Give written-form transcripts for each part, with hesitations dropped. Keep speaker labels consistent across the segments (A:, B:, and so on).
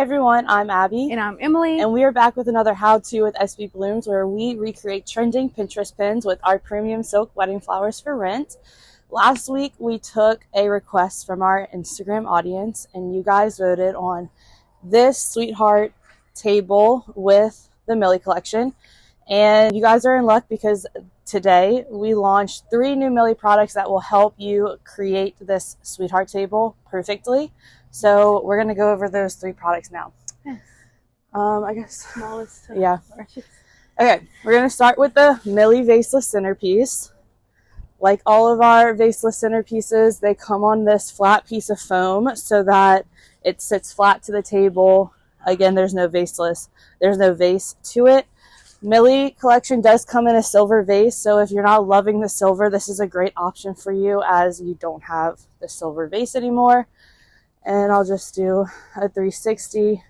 A: Everyone, I'm Abby.
B: And I'm Emily.
A: And we are back with another how-to with SBBlooms, where we recreate trending Pinterest pins with our premium silk wedding flowers for rent. Last week, we took a request from our Instagram audience, and you guys voted on this sweetheart table with the Millie Collection. And you guys are in luck because today we launched 3 new Millie products that will help you create this sweetheart table perfectly. So we're going to go over those 3 products now.
B: Yes.
A: I guess
B: Smallest.
A: Yeah. Okay, we're going to start with the Millie Vaseless centerpiece. Like all of our Vaseless centerpieces, they come on this flat piece of foam so that it sits flat to the table. Again, there's no vase to it. Millie Collection does come in a silver vase, so if you're not loving the silver, this is a great option for you as you don't have the silver vase anymore. And I'll just do a 360.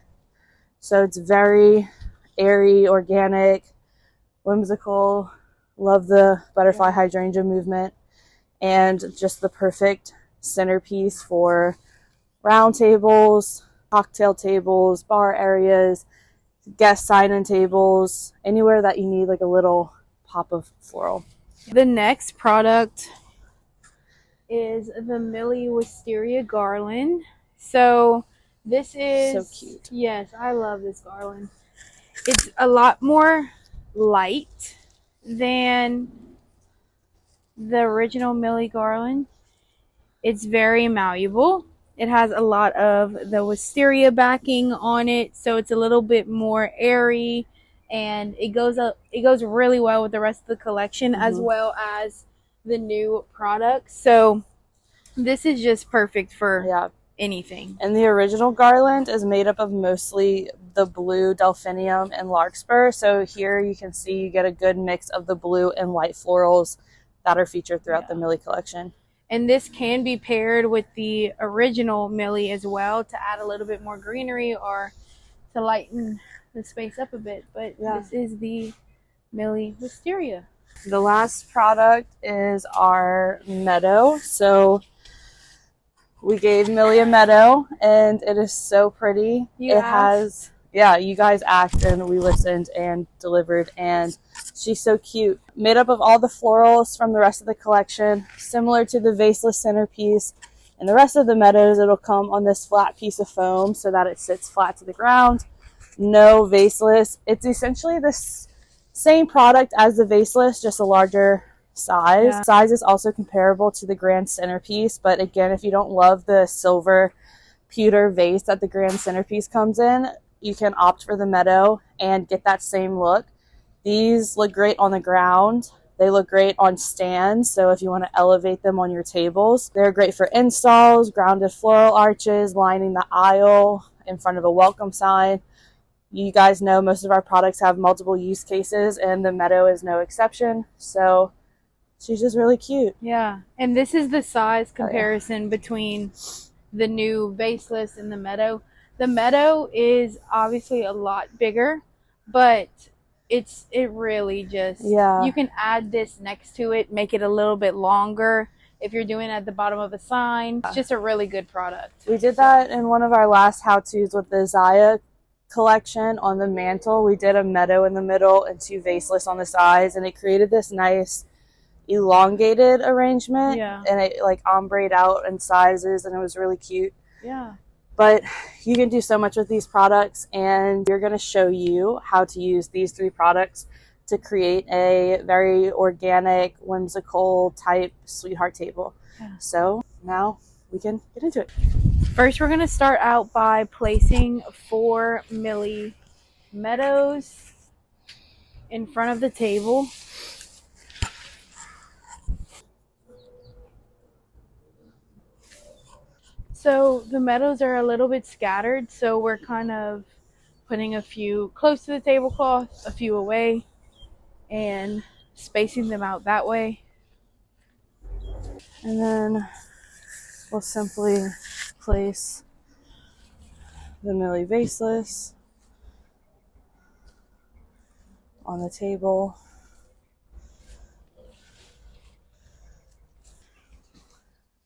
A: So it's very airy, organic, whimsical. Love the butterfly hydrangea movement, and just the perfect centerpiece for round tables, cocktail tables, bar areas, guest sign-in tables, anywhere that you need like a little pop of floral.
B: The next product is the Millie Wisteria garland. So this is
A: so cute.
B: Yes, I love this garland. It's a lot more light than the original Millie garland. It's very malleable. It has a lot of the wisteria backing on it, so it's a little bit more airy, and it goes really well with the rest of the collection as well as the new products. So this is just perfect for anything.
A: And the original garland is made up of mostly the blue delphinium and larkspur. So here you can see you get a good mix of the blue and white florals that are featured throughout the Millie Collection.
B: And this can be paired with the original Millie as well to add a little bit more greenery or to lighten the space up a bit. But this is the Millie Wisteria.
A: The last product is our Meadow. So we gave Millie a Meadow, and it is so pretty. You guys asked, and we listened and delivered, and she's so cute. Made up of all the florals from the rest of the collection, similar to the Vaseless centerpiece. And the rest of the Meadows, it'll come on this flat piece of foam so that it sits flat to the ground. No Vaseless. It's essentially this same product as the Vaseless, just a larger size. Size is also comparable to the Grand Centerpiece, but again, if you don't love the silver pewter vase that the Grand Centerpiece comes in, you can opt for the Meadow and get that same look. These look great on the ground. They look great on stands, so if you want to elevate them on your tables. They're great for installs, grounded floral arches, lining the aisle in front of a welcome sign. You guys know most of our products have multiple use cases, and the Meadow is no exception. So she's just really cute.
B: Yeah, and this is the size comparison between the new Vaseless and the Meadow. The Meadow is obviously a lot bigger, but it really just, you can add this next to it, make it a little bit longer if you're doing it at the bottom of a sign. It's just a really good product.
A: We did that in one of our last how-tos with the Zaya collection on the mantle. We did a Meadow in the middle and 2 Vaseless on the sides, and it created this nice elongated arrangement, and it like ombre'd out in sizes, and it was really cute. But you can do so much with these products, and we're going to show you how to use these 3 products to create a very organic, whimsical type sweetheart table. So now we can get into it.
B: First, we're going to start out by placing 4 Millie Meadows in front of the table. So the Meadows are a little bit scattered, so we're kind of putting a few close to the tablecloth, a few away, and spacing them out that way.
A: And then we'll simply place the Millie Vaseless on the table.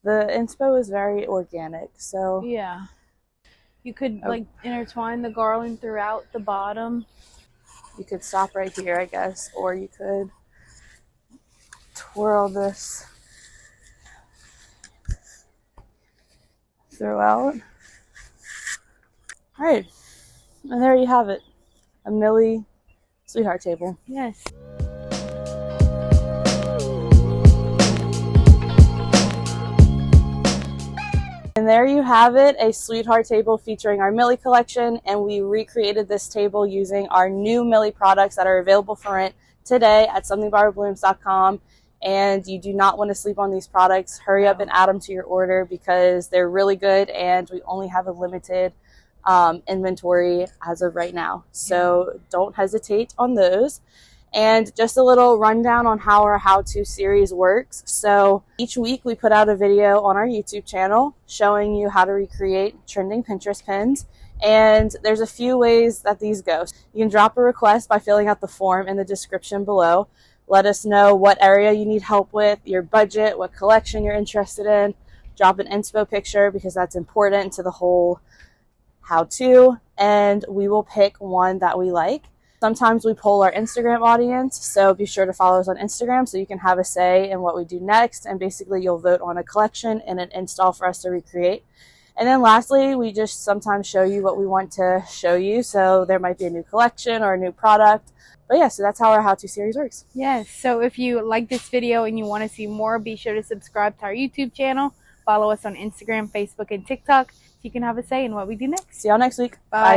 A: The inspo is very organic, so
B: yeah. You could like intertwine the garland throughout the bottom.
A: You could stop right here, I guess, or you could twirl this throughout. All right, and there you have it, a Millie sweetheart table.
B: Yes.
A: And there you have it, a sweetheart table featuring our Millie collection, and we recreated this table using our new Millie products that are available for rent today at SBBlooms.com. And you do not want to sleep on these products. Hurry up and add them to your order because they're really good, and we only have a limited inventory as of right now. So don't hesitate on those. And just a little rundown on how our how-to series works. So each week we put out a video on our YouTube channel showing you how to recreate trending Pinterest pins. And there's a few ways that these go. You can drop a request by filling out the form in the description below. Let us know what area you need help with, your budget, what collection you're interested in. Drop an inspo picture because that's important to the whole how-to, and we will pick one that we like. Sometimes we poll our Instagram audience, so be sure to follow us on Instagram so you can have a say in what we do next, and basically you'll vote on a collection and an install for us to recreate. And then lastly, we just sometimes show you what we want to show you, so there might be a new collection or a new product. But yeah, so that's how our how-to series works.
B: Yes, so if you like this video and you want to see more, be sure to subscribe to our YouTube channel. Follow us on Instagram, Facebook, and TikTok so you can have a say in what we do next.
A: See y'all next week.
B: Bye.